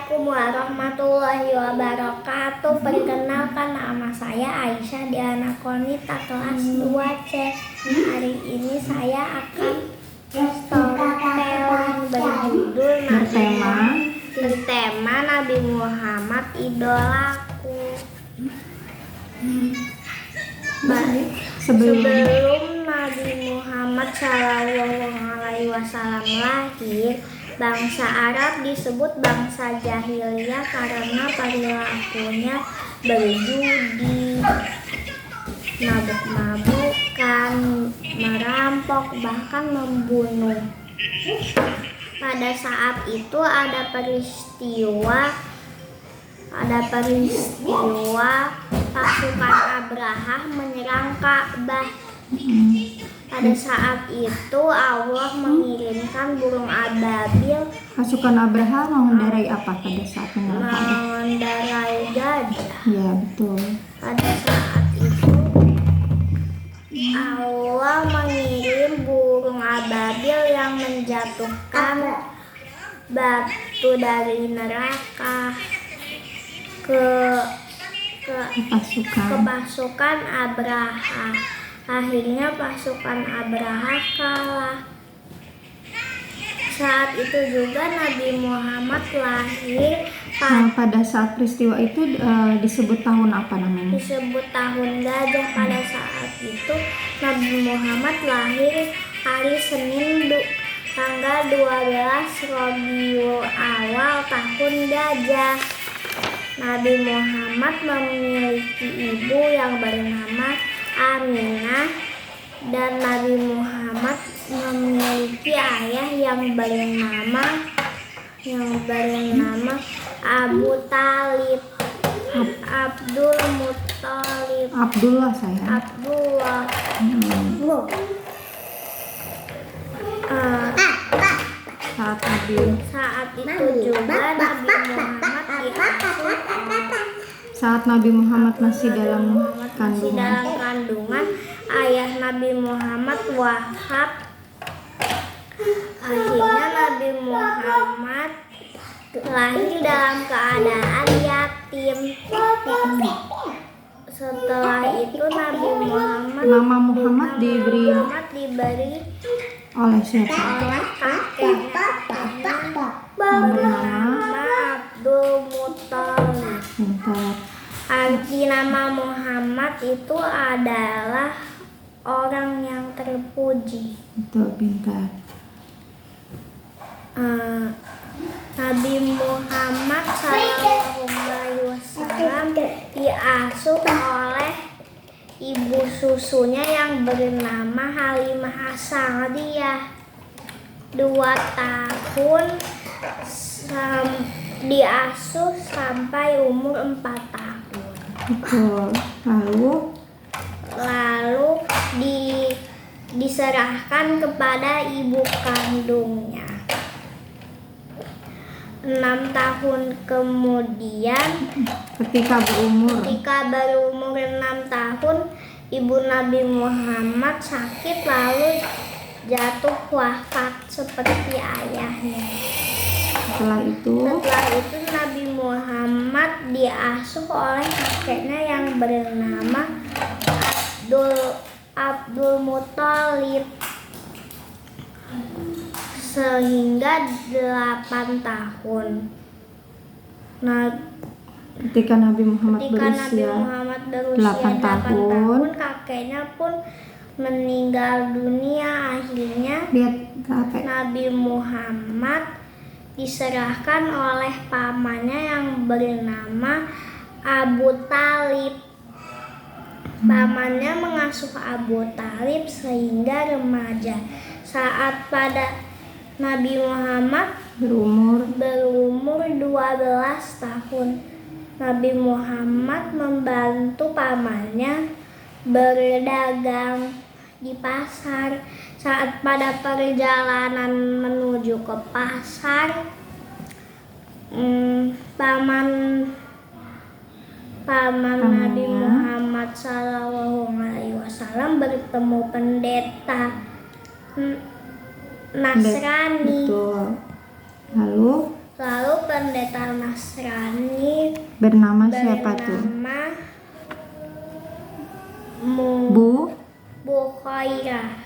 Assalamualaikum warahmatullahi wabarakatuh. Perkenalkan, nama saya Aisyah Diana Konita, kelas 2C. Hari ini saya akan storytelling berjudul bertema Nabi Muhammad idolaku. Sebelum Nabi Muhammad SAW lahir, bangsa Arab disebut bangsa jahiliyah karena perilakunya berjudi, mabuk-mabukan, merampok, bahkan membunuh. Pada saat itu ada peristiwa pasukan Abrahah menyerang Ka'bah. Pada saat itu Allah mengirimkan burung ababil. Pasukan Abrahah mengendarai apa pada saat menyerang Ka'bah? Mengendarai gajah. Ya, betul. Pada saat itu Allah mengirim burung ababil yang menjatuhkan batu dari neraka ke pasukan Abrahah. Akhirnya pasukan Abrahah kalah. Saat itu juga Nabi Muhammad lahir. Pada saat peristiwa itu disebut tahun apa namanya? Disebut tahun gajah. Pada saat itu Nabi Muhammad lahir hari Senin tanggal 12 Rabiul Awal tahun gajah. Nabi Muhammad memiliki ibu yang bernama Aminah, dan Nabi Muhammad memiliki ayah yang bernama Abu Talib. Abdul Muttalib. Abdullah saya. Abdullah. Saat itu juga Nabi Muhammad diasuh. Saat Nabi Muhammad masih dalam kandungan, ayah Nabi Muhammad wafat. Akhirnya Nabi Muhammad lahir dalam keadaan yatim. Setelah itu Nabi Muhammad diberi oleh siapa? Oleh kakeknya bernama Abdul Muttalib. Arti nama Muhammad itu adalah orang yang terpuji. Betul, pintar. Nabi Muhammad SAW diasuh oleh ibu susunya yang bernama Halimah As-Sa'diyah. 2 tahun diasuh sampai umur 4 tahun. Betul. Lalu diserahkan kepada ibu kandungnya. 6 tahun kemudian, ketika berumur 6 tahun, ibu Nabi Muhammad sakit lalu jatuh wafat seperti ayahnya. Setelah itu Nabi Muhammad diasuh oleh kakeknya yang bernama Abdul Muttalib sehingga 8 tahun. Ketika Nabi Muhammad berusia 8 tahun, kakeknya pun meninggal dunia. Akhirnya Nabi Muhammad diserahkan oleh pamannya yang bernama Abu Talib. Pamannya mengasuh Abu Talib sehingga remaja. Saat pada Nabi Muhammad berumur 12 tahun, Nabi Muhammad membantu pamannya berdagang di pasar. Saat pada perjalanan menuju ke pasar, paman Nabi Muhammad SAW bertemu pendeta Nasrani. Betul. Lalu Lalu pendeta Nasrani Bernama siapa tuh? bernama Bu Bukhairah.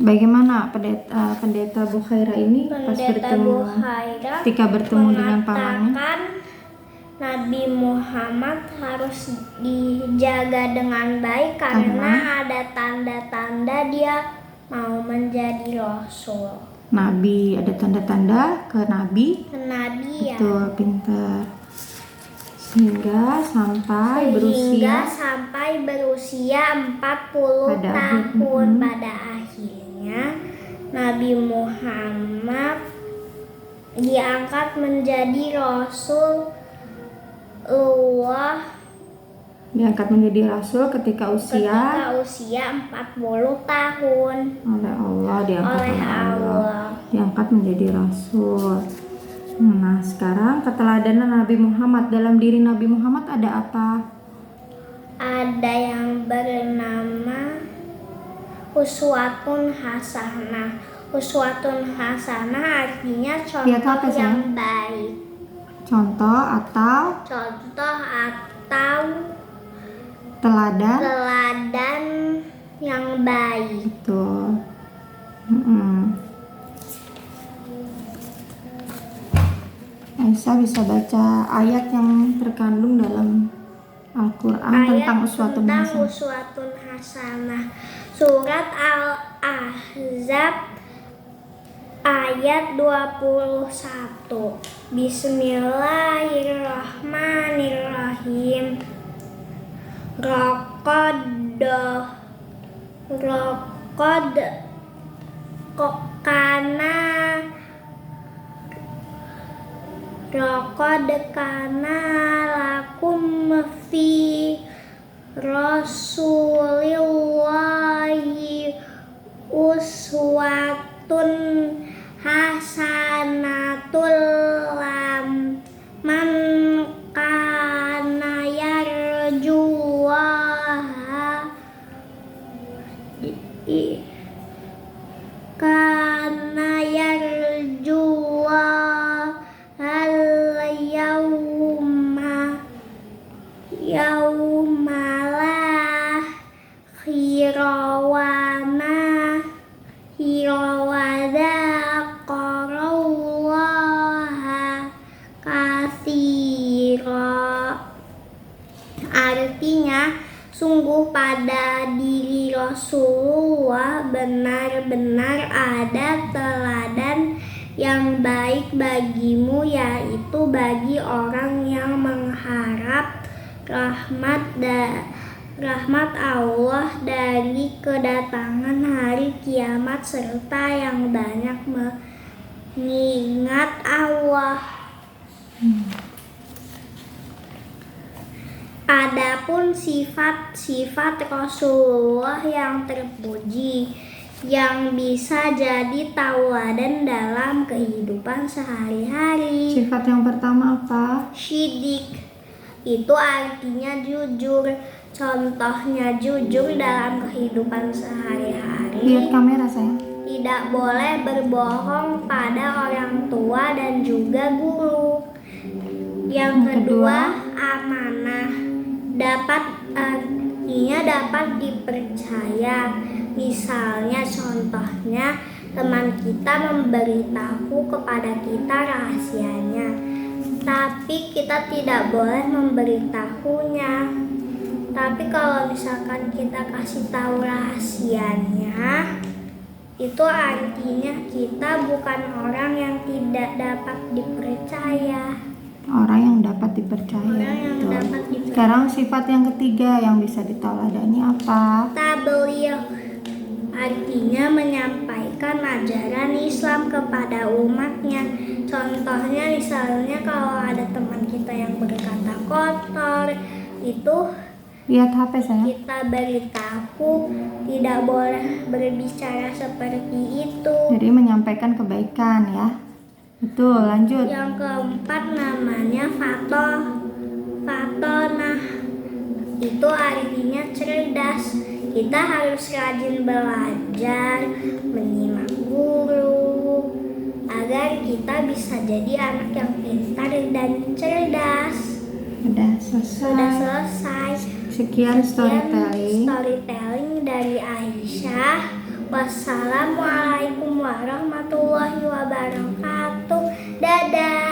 Bagaimana pendeta Bukhairah ini ketika bertemu dengan pamannya? mengatakan Nabi Muhammad harus dijaga dengan baik karena ada tanda-tanda dia mau menjadi rasul. Nabi, ada tanda-tanda ke Nabi? Nabi ya. Betul, pintar. Sehingga sampai berusia 40 tahun. Pada akhirnya Nabi Muhammad diangkat menjadi rasul ketika usia 40 tahun. Oleh Allah diangkat menjadi rasul. Nah, sekarang keteladanan Nabi Muhammad, dalam diri Nabi Muhammad ada apa? Ada yang bernama uswatun hasanah. Uswatun hasanah artinya contoh yang baik. Contoh atau teladan yang baik. Betul. Aisyah bisa baca ayat yang terkandung dalam Al-Quran tentang uswatun hasanah. Surat Al-Ahzab ayat 21. Bismillahirrahmanirrahim. Raqad kana lakum fi Rasulillahi uswatun hasanatul man kana yarjuwaha yaumalah hirawada qarallaha katsira. Artinya, sungguh pada diri Rasulullah benar-benar ada teladan yang baik bagimu, yaitu bagi orang yang mengharap rahmat Allah dari kedatangan hari kiamat serta yang banyak mengingat Allah. Adapun sifat-sifat Rasulullah yang terpuji yang bisa jadi tauladan dalam kehidupan sehari-hari. Sifat yang pertama apa? Syidik, itu artinya jujur. Contohnya jujur dalam kehidupan sehari-hari. Lihat kamera sayang. Tidak boleh berbohong pada orang tua dan juga guru. Yang kedua, amanah. Artinya dapat dipercaya. Misalnya, contohnya teman kita memberitahu kepada kita rahasianya, tapi kita tidak boleh memberitahunya. Tapi kalau misalkan kita kasih tahu rahasianya, itu artinya kita bukan orang yang tidak dapat dipercaya. Orang yang dapat dipercaya. Sekarang sifat yang ketiga yang bisa diteladani apa? Tabligh, artinya menyampaikan ajaran Islam kepada umatnya. Contohnya misalnya kalau ada teman kita yang berkata kotor, itu lihat HP saya. Kita beritahu tidak boleh berbicara seperti itu. Jadi menyampaikan kebaikan ya. Betul, lanjut. Yang keempat namanya fatonah. Itu artinya cerdas. Kita harus rajin belajar, menyimak guru, agar kita bisa jadi anak yang pintar dan cerdas. Sudah Sudah selesai. selesai. Sekian storytelling. Storytelling dari Aisyah. Wassalamualaikum warahmatullahi wabarakatuh. Dadah.